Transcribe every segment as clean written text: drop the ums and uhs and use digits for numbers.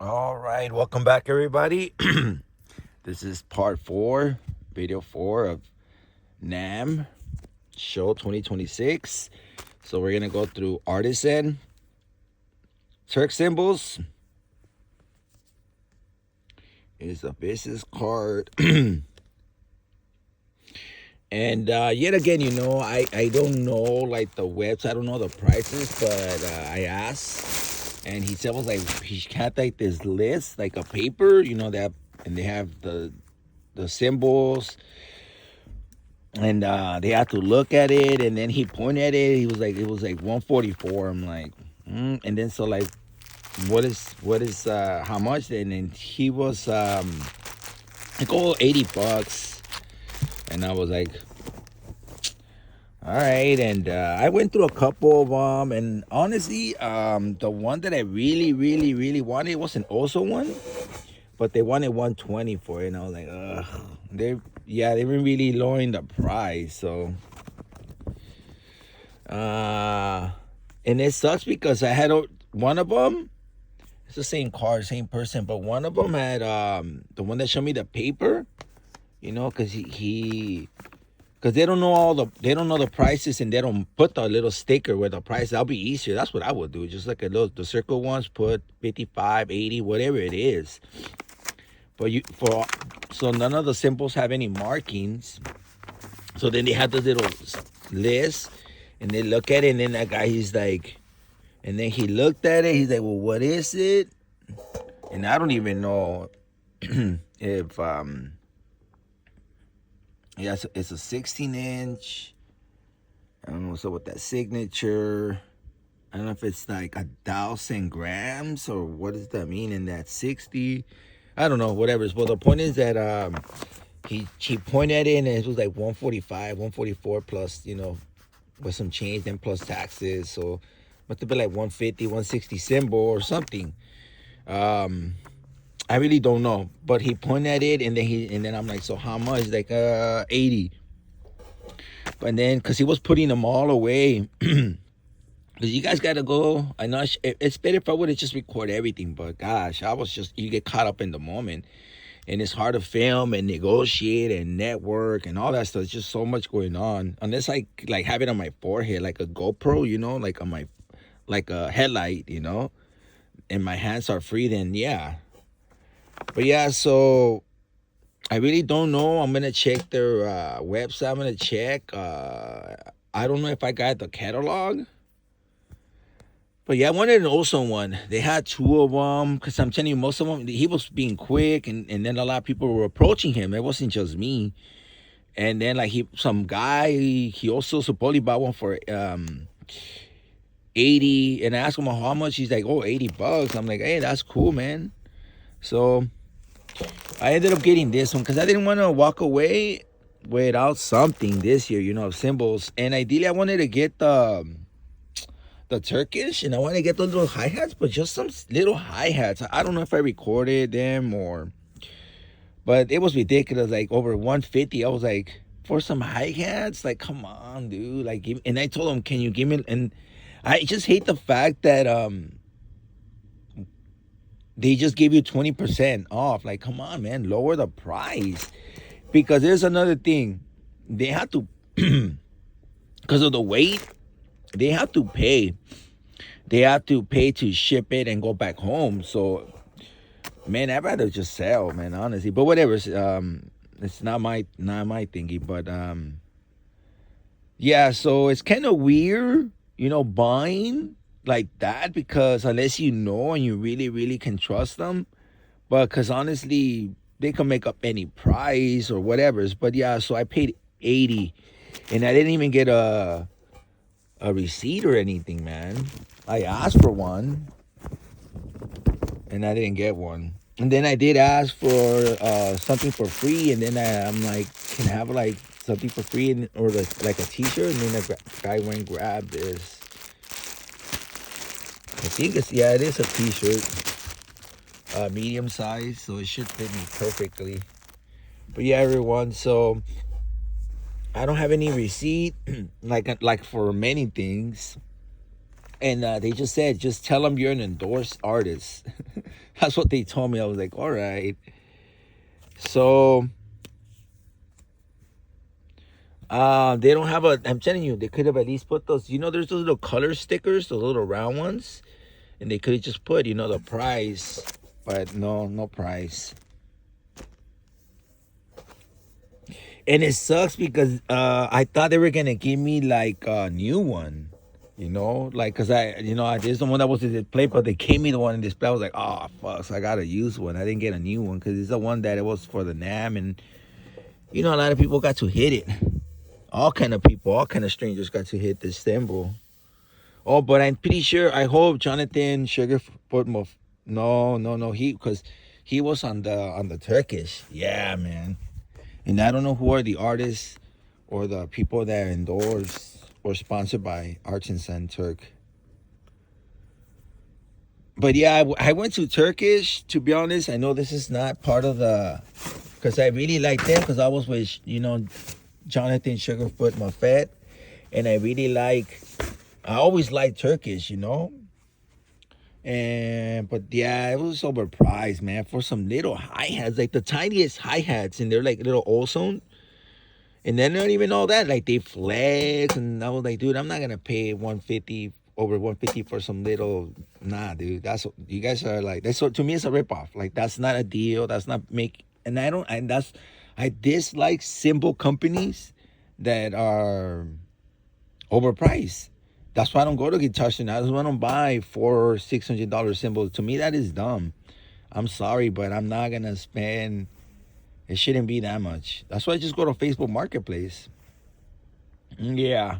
All right, welcome back, everybody. This is part 4, video 4 of NAMM Show 2026. So we're gonna go through artisan, Turk symbols, is a business card, and yet again, I don't know like the website, I don't know the prices, but I asked, and he said was like he had like this list, like a paper, and they have the symbols, and they had to look at it, and then he pointed at it. He was like, it was like 144. I'm like, and then so like, what is how much? And then he was like, oh, $80, and I was like, all right. And I went through a couple of them, and honestly, the one that I really, really, really wanted wasn't also one, but they wanted 120 for it, and I was like, ugh. They were really lowering the price, so and it sucks because I had one of them. It's the same car, same person, but one of them had the one that showed me the paper, because because they don't know the prices, and they don't put the little sticker with the price. That'll be easier. That's what I would do. Just like the circle ones, put 55, 80, whatever it is. But so none of the symbols have any markings. So then they have this little list, and they look at it, and then that guy, he's like, and then he looked at it, he's like, well, what is it? And I don't even know if yeah, it's a 16-inch. I don't know what's up with that signature. I don't know if it's like 1,000 grams, or what does that mean in that 60. I don't know, whatever. But the point is that he pointed at it, and it was like 145, 144 plus, with some change, then plus taxes. So must have been like 150, 160 symbol or something. I really don't know. But he pointed at it, and then I'm like, so how much? Like 80. But then, because he was putting them all away. Because you guys got to go. I know it's better if I would have just record everything. But gosh, you get caught up in the moment. And it's hard to film and negotiate and network and all that stuff. It's just so much going on. Unless I like have it on my forehead, like a GoPro, like on my, like a headlight, and my hands are free, then yeah. But yeah, so I really don't know. I'm going to check their website. I'm going to check. I don't know if I got the catalog. But yeah, I wanted an also one. They had two of them, because I'm telling you, most of them, he was being quick, and then a lot of people were approaching him. It wasn't just me. And then like some guy, he also supposedly bought one for 80, and I asked him how much. He's like, oh, $80. I'm like, hey, that's cool, man. So I ended up getting this one because I didn't want to walk away without something this year, of symbols. And ideally, I wanted to get the Turkish, and I want to get those little hi-hats, but just some little hi-hats. I don't know if I recorded them but it was ridiculous, like over 150. I was like, for some hi-hats, like, come on, dude. Like, and I told him, can you give me, and I just hate the fact that they just give you 20% off. Like, come on, man, lower the price. Because there's another thing, they have to because of the weight, they have to pay. They have to pay to ship it and go back home. So, man, I'd rather just sell, man, honestly. But whatever. It's not my thingy. But yeah. So it's kind of weird, buying like that, because unless you know and you really, really can trust them. But because honestly, they can make up any price or whatever. But yeah. So I paid 80, and I didn't even get a receipt or anything, man. I asked for one, and I didn't get one. And then I did ask for something for free, and then I'm like, can I have like something for free, or like a t-shirt? And then the guy went and grabbed this. I think it is a t-shirt, medium size, so it should fit me perfectly. But yeah, everyone, so I don't have any receipt, like for many things. And they just said, just tell them you're an endorsed artist. That's what they told me. I was like, all right. So they don't have a. I'm telling you, they could have at least put those. You know, there's those little color stickers, those little round ones, and they could have just put, you know, the price. But no, no price. And it sucks because I thought they were gonna give me like a new one, you know, like because there's the one that was in display, but they gave me the one in display. I was like, oh fuck, so I gotta use one. I didn't get a new one because it's the one that it was for the NAMM, and you know, a lot of people got to hit it. All kind of people, all kind of strangers got to hit this symbol. Oh, but I'm pretty sure. I hope Jonathan Sugarfoot. No, no, no. Because he was on the Turkish. Yeah, man. And I don't know who are the artists or the people that endorse or sponsored by Arts and Sun Turk. But yeah, I went to Turkish. To be honest, I know this is not part of the, because I really like them because I was with, you know, Jonathan Sugarfoot Moffett, and I always liked Turkish, you know. And but yeah, it was overpriced, man, for some little hi hats, like the tiniest hi hats, and they're like little ozone. And then not even all that, like they flex, and I was like, dude, I'm not gonna pay 150 over 150 for some little. Nah, dude, that's you guys are like that's what to me it's a ripoff. Like that's not a deal. That's not make. And I don't. And that's I dislike symbol companies that are overpriced. That's why I don't go to Guitar Center. That's why I don't buy $400-$600 symbols. To me, that is dumb. I'm sorry, but I'm not gonna spend. It shouldn't be that much. That's why I just go to Facebook Marketplace. Yeah,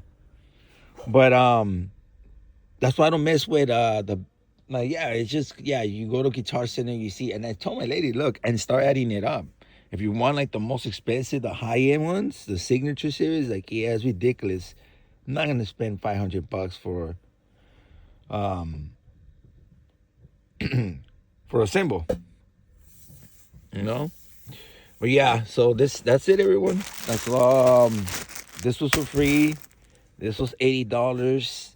but that's why I don't mess with the. Like, yeah, it's just, yeah, you go to Guitar Center, you see, and I told my lady, look, and start adding it up. If you want like the most expensive, the high end ones, the signature series, like, yeah, it's ridiculous. I'm not gonna spend $500 um for a symbol, you know. But yeah, so that's it, everyone. That's this was for free. This was $80.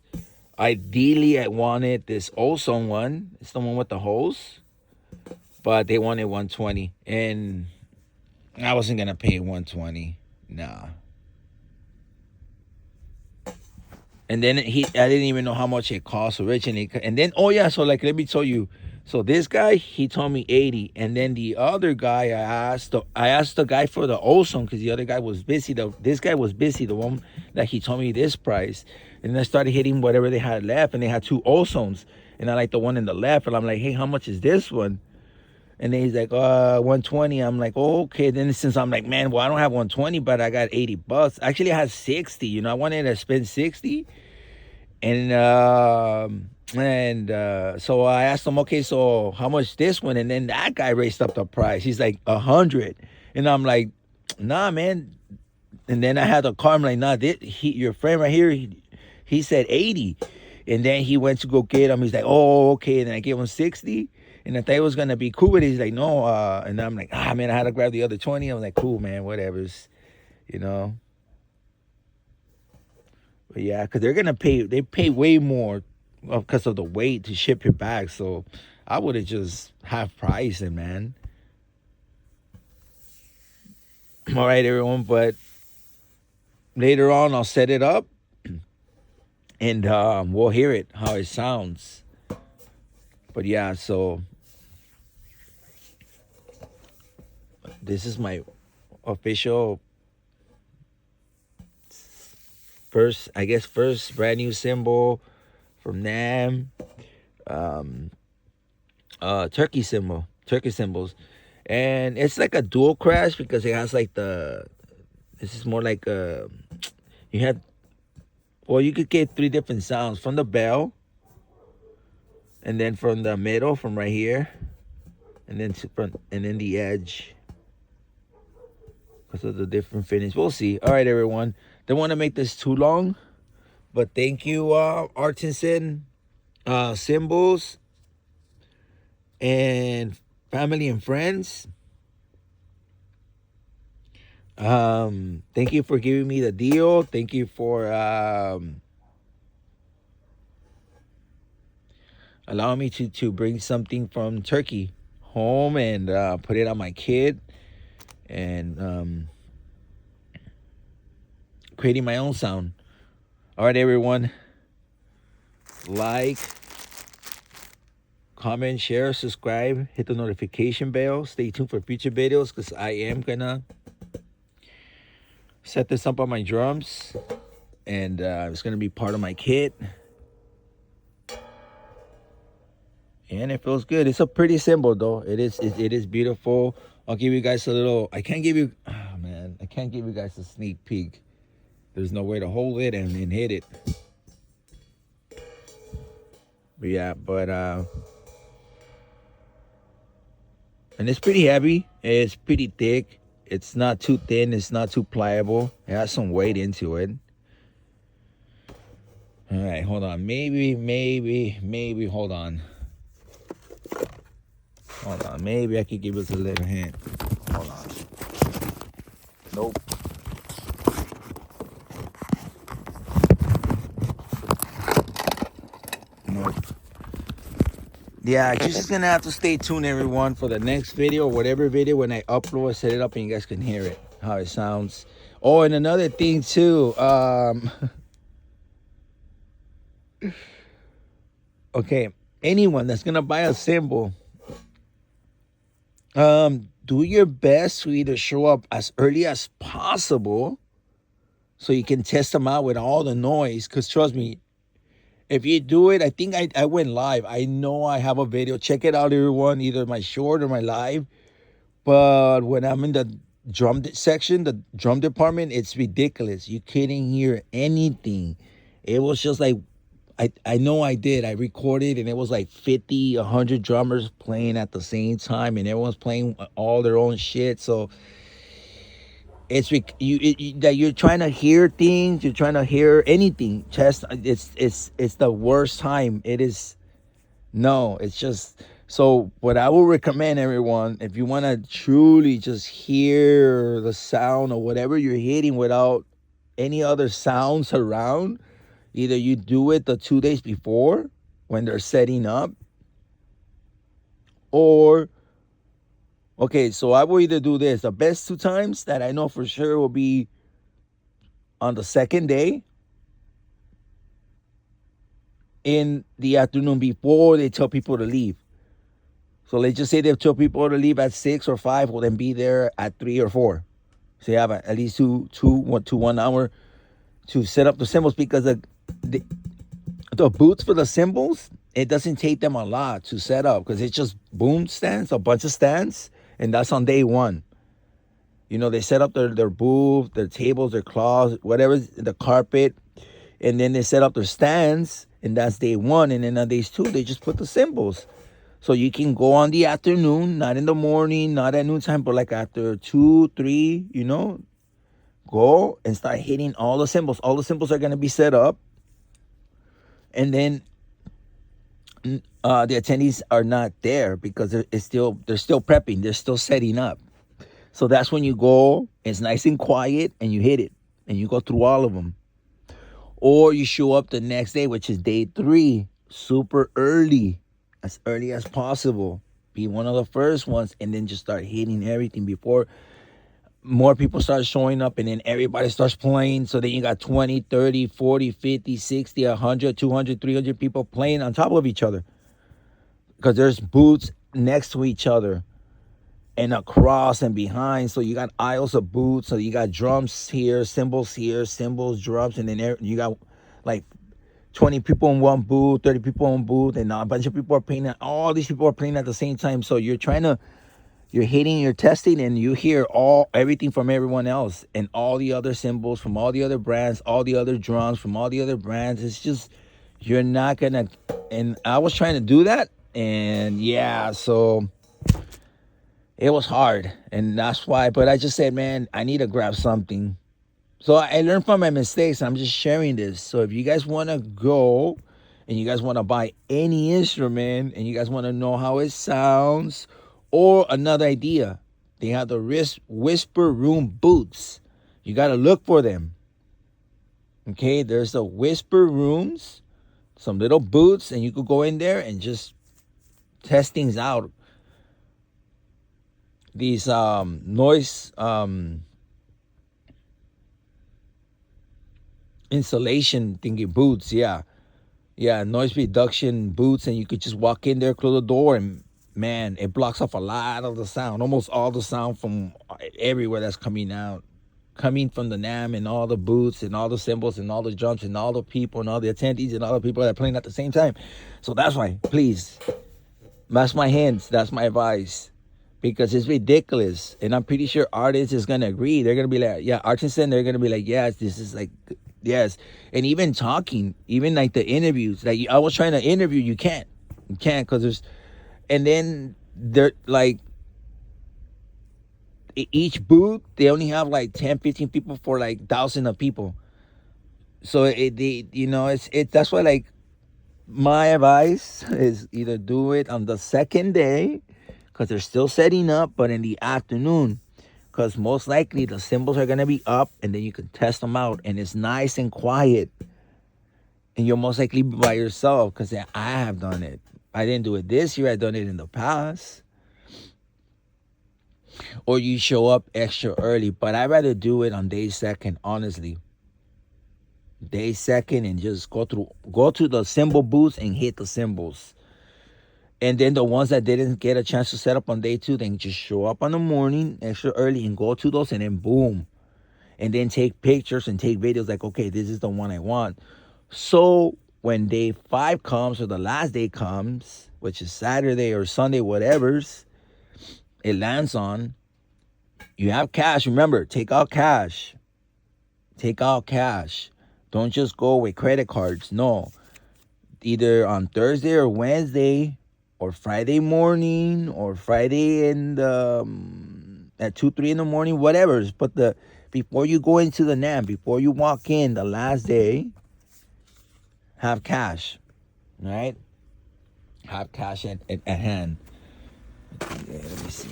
Ideally, I wanted this ozone one. It's the one with the hose, but they wanted 120, and I wasn't gonna pay 120. Nah. And then I didn't even know how much it cost originally. And then, oh yeah, so like, let me tell you. So this guy, he told me 80, and then the other guy, I asked the guy for the ozone because the other guy was busy. This guy was busy, the one that he told me this price. And then I started hitting whatever they had left, and they had two ozones, and I like the one in the left, and I'm like, hey, how much is this one? And then he's like, 120. I'm like, oh, okay. Then since I'm like, man, well, I don't have 120, but I got $80. Actually, I had 60. You know, I wanted to spend 60. And so I asked him, okay, so how much this one? And then that guy raised up the price. He's like 100, and I'm like, nah, man. And then I had the car. I'm like, nah, your friend right here, he said 80, and then he went to go get him. He's like, oh, okay. And then I gave him 60, and I thought it was gonna be cool, but he's like, no. And I'm like, man, I had to grab the other 20. I'm like, cool, man, whatever's, you know. But yeah, because they're gonna pay. They pay way more because of the weight to ship it back. So I would have just half price it, man. All right, everyone. But later on, I'll set it up, and we'll hear it how it sounds. But yeah, so this is my official first brand new symbol from NAMM. Turkey symbols, and it's like a dual crash because it has like this is more like you had, well, you could get three different sounds from the bell, and then from the middle, from right here, and then the edge because of the different finish. We'll see. All right, everyone. Don't want to make this too long, but thank you, Artisan Symbols and family and friends. Thank you for giving me the deal. Thank you for allow me to bring something from Turkey home and put it on my kit, and creating my own sound. All right, everyone. Like, comment, share, subscribe, hit the notification bell. Stay tuned for future videos because I am gonna set this up on my drums, and it's gonna be part of my kit. And it feels good. It's a pretty symbol though. It is beautiful. I'll give you guys a little. I can't give you guys a sneak peek. There's no way to hold it and hit it. But yeah, and it's pretty heavy. It's pretty thick. It's not too thin. It's not too pliable. It has some weight into it. All right, hold on. Maybe, hold on. Hold on. Maybe I could give us a little hint. Hold on. Nope. Nope. Yeah, you're just gonna have to stay tuned, everyone, for the next video, whatever video, when I upload, set it up, and you guys can hear it, how it sounds. Oh, and another thing too. Okay, anyone that's gonna buy a cymbal, do your best to either show up as early as possible so you can test them out with all the noise. Because trust me, if you do it, I think I went live. I know I have a video. Check it out, everyone, either my short or my live. But when I'm in the drum section, the drum department, it's ridiculous. You couldn't hear anything. It was just like, I know I did. I recorded, and it was like 50, 100 drummers playing at the same time, and everyone's playing all their own shit. So it's that you're trying to hear things, you're trying to hear anything. It's the worst time. It is. No, it's just. So what I will recommend, everyone, if you want to truly just hear the sound or whatever you're hitting without any other sounds around, either you do it the 2 days before when they're setting up, or, okay, so I will either do this. The best 2 times that I know for sure will be on the second day in the afternoon before they tell people to leave. So let's just say they tell people to leave at 6 or 5, well, then be there at 3 or 4. So you have at least 1 hour to set up the cymbals, because the boots for the cymbals, it doesn't take them a lot to set up, because it's just boom stands, a bunch of stands, and that's on day 1. You know, they set up their booth, their tables, their cloths, whatever, the carpet, and then they set up their stands, and that's day 1. And then on days 2, they just put the cymbals. So you can go on the afternoon, not in the morning, not at noontime, but like after 2, 3, you know, go and start hitting all the cymbals. All the cymbals are going to be set up. And then the attendees are not there because they're still prepping. They're still setting up. So that's when you go. It's nice and quiet, and you hit it, and you go through all of them. Or you show up the next day, which is day 3, super early, as early as possible. Be one of the first ones, and then just start hitting everything before more people start showing up, and then everybody starts playing. So then you got 20, 30, 40, 50, 60, 100, 200, 300 people playing on top of each other, because there's booths next to each other and across and behind. So you got aisles of booths. So you got drums here, cymbals, drums, and then you got like 20 people in one booth, 30 people in booth, and a bunch of people are playing. All these people are playing at the same time. So you're hitting, you're testing, and you hear everything from everyone else, and all the other cymbals from all the other brands, all the other drums from all the other brands. It's just, you're not gonna. And I was trying to do that, and yeah, so it was hard, and that's why. But I just said, man, I need to grab something. So I learned from my mistakes. I'm just sharing this. So if you guys want to go and you guys want to buy any instrument and you guys want to know how it sounds, or another idea, they have the whisper room booths. You got to look for them. Okay, there's the whisper rooms some little booths, and you could go in there and just test things out. These noise insulation thingy booths, yeah, noise reduction booths, and you could just walk in there, close the door, and man, it blocks off a lot of the sound, almost all the sound from everywhere that's coming out, coming from the NAMM and all the booths and all the cymbals and all the drums and all the people and all the attendees and all the people that are playing at the same time. So that's why, please, that's my hints, that's my advice, because it's ridiculous. And I'm pretty sure artists is gonna agree. They're gonna be like, yeah, Artisan, they're gonna be like, yes, this is like, yes. And even talking, even like the interviews, like I was trying to interview, you can't because there's, and then they're like, each booth, they only have like 10, 15 people for like thousands of people. So it's that's why, like, my advice is either do it on the second day, because they're still setting up, but in the afternoon, because most likely the cymbals are going to be up, and then you can test them out, and it's nice and quiet, and you'll most likely be by yourself, because I have done it. I didn't do it this year, I've done it in the past. Or you show up extra early, but I'd rather do it on day second, honestly. Day second, and just go to the cymbal booths and hit the cymbals. And then the ones that didn't get a chance to set up on day 2, then just show up on the morning extra early and go to those, and then boom. And then take pictures and take videos like, okay, this is the one I want. So when day 5 comes, or the last day comes, which is Saturday or Sunday, whatever's it lands on, you have cash. Remember, take out cash. Take out cash. Don't just go with credit cards. No. Either on Thursday or Wednesday, or Friday morning, or Friday at 2, 3 in the morning, whatever. But before you go into the NAMM, before you walk in the last day, have cash, right? Have cash at hand. Yeah, let me see.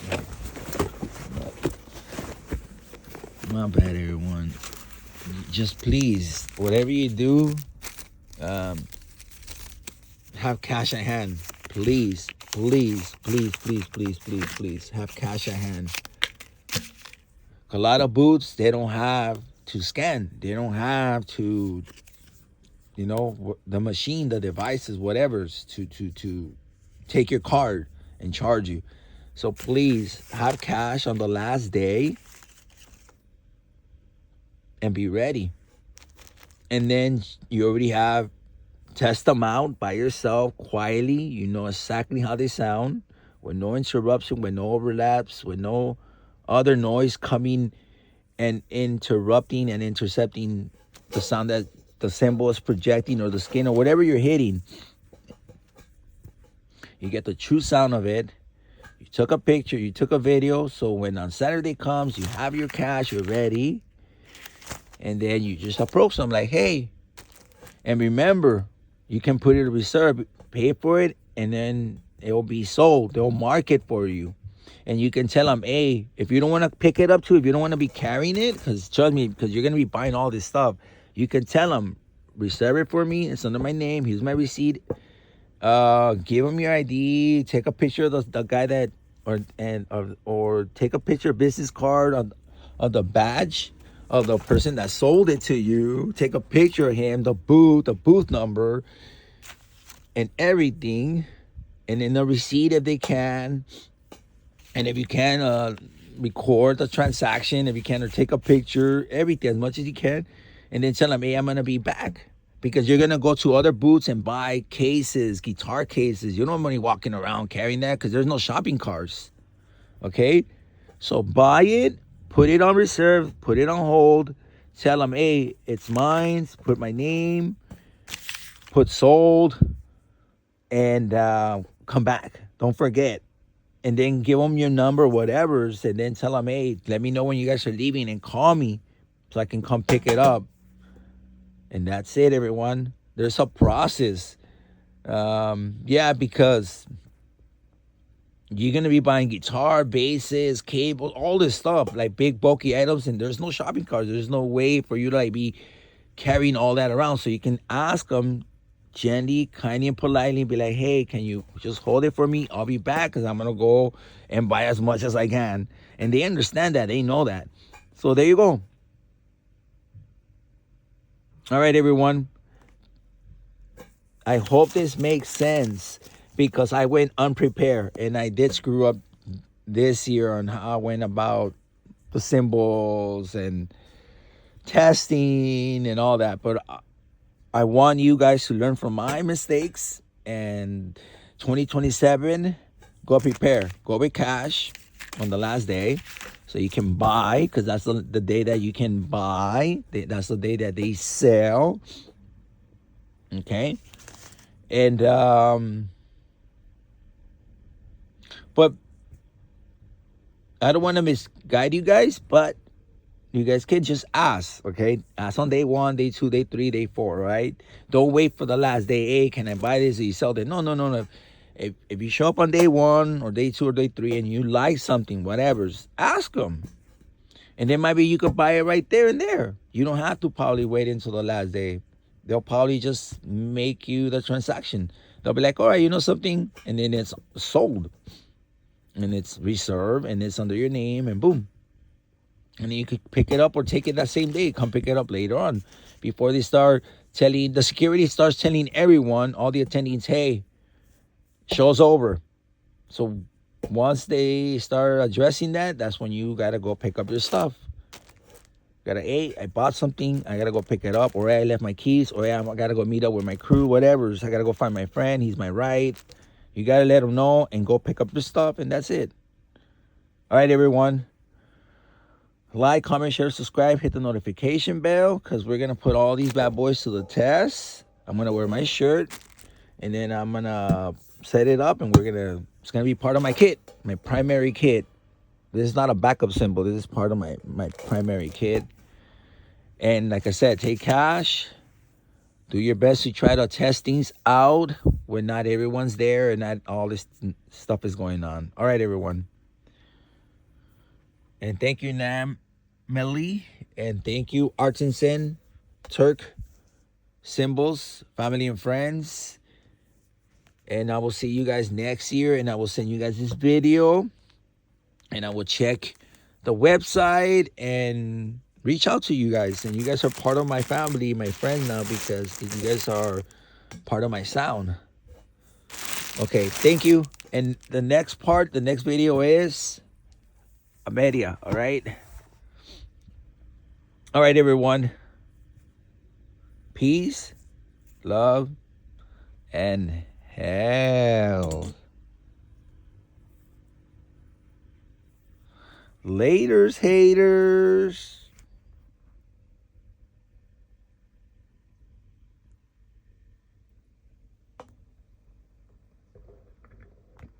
My bad, everyone. Just please, whatever you do, have cash at hand. Please, please, please, please, please, please, please, have cash at hand. A lot of booths, they don't have to scan. They don't have to, the machine, the devices, whatever's to take your card and charge you. So please have cash on the last day and be ready. And then you already have, test them out by yourself quietly. You know exactly how they sound, with no interruption, with no overlaps, with no other noise coming and interrupting and intercepting the sound that the cymbal is projecting, or the skin, or whatever you're hitting. You get the true sound of it. You took a picture, you took a video, so when on Saturday comes, you have your cash, you're ready, and then you just approach them like, hey, and remember, you can put it in reserve, pay for it, and then it will be sold. They'll mark it for you. And you can tell them, hey, if you don't want to pick it up too, if you don't want to be carrying it, because trust me, because you're going to be buying all this stuff, you can tell them, reserve it for me, it's under my name, here's my receipt. Give them your ID, take a picture of the guy that, or take a picture, business card of the badge of the person that sold it to you. Take a picture of him, the booth number, and everything, and then the receipt if they can. And if you can, record the transaction if you can, or take a picture, everything as much as you can, and then tell them, hey, I'm gonna be back. Because you're gonna go to other booths and buy cases, guitar cases. You don't want to be walking around carrying that, because there's no shopping carts. Okay, so buy it, put it on reserve, put it on hold. Tell them, hey, it's mine. Put my name, put sold, and come back. Don't forget. And then give them your number, whatever, and then tell them, hey, let me know when you guys are leaving and call me so I can come pick it up. And that's it, everyone. There's a process. Because you're going to be buying guitar, basses, cables, all this stuff, like big bulky items, and there's no shopping carts. There's no way for you to be carrying all that around. So you can ask them gently, kindly, and politely be like, hey, can you just hold it for me? I'll be back because I'm going to go and buy as much as I can. And they understand that. They know that. So there you go. All right, everyone. I hope this makes sense because I went unprepared and I did screw up this year on how I went about the symbols and testing and all that. But I want you guys to learn from my mistakes, and 2027, go prepare. Go with cash on the last day so you can buy, because that's the day that you can buy. That's the day that they sell. Okay? And, but I don't want to misguide you guys, but you guys can just ask, okay? Ask on day 1, day 2, day 3, day 4, right? Don't wait for the last day. Hey, can I buy this? Or you sell it? No. If you show up on day 1 or day 2 or day 3 and you like something, whatever, ask them. And then maybe you could buy it right there and there. You don't have to probably wait until the last day. They'll probably just make you the transaction. They'll be like, all right, you know something? And then it's sold. And it's reserved and it's under your name and boom. And then you could pick it up or take it that same day. Come pick it up later on. Before they start telling, the security starts telling everyone, all the attendings, hey, show's over. So once they start addressing that, that's when you got to go pick up your stuff. Hey, I bought something. I got to go pick it up. Or hey, I left my keys. Or hey, I got to go meet up with my crew, whatever. So I got to go find my friend. He's my ride. You got to let him know and go pick up your stuff. And that's it. All right, everyone. Like, comment, share, subscribe, hit the notification bell because we're going to put all these bad boys to the test. I'm going to wear my shirt and then I'm going to set it up and it's going to be part of my kit, my primary kit. This is not a backup symbol. This is part of my primary kit. And like I said, take cash. Do your best to try to test things out when not everyone's there and not all this stuff is going on. All right, everyone. And thank you, NAMM. Melly, and thank you, Artisan, Turk, Symbols, family and friends. And I will see you guys next year, and I will send you guys this video, and I will check the website and reach out to you guys. And you guys are part of my family, my friends now, because you guys are part of my sound. Okay, thank you. And the next video is Ameria, all right? All right, everyone. Peace, love, and health. Laters, haters.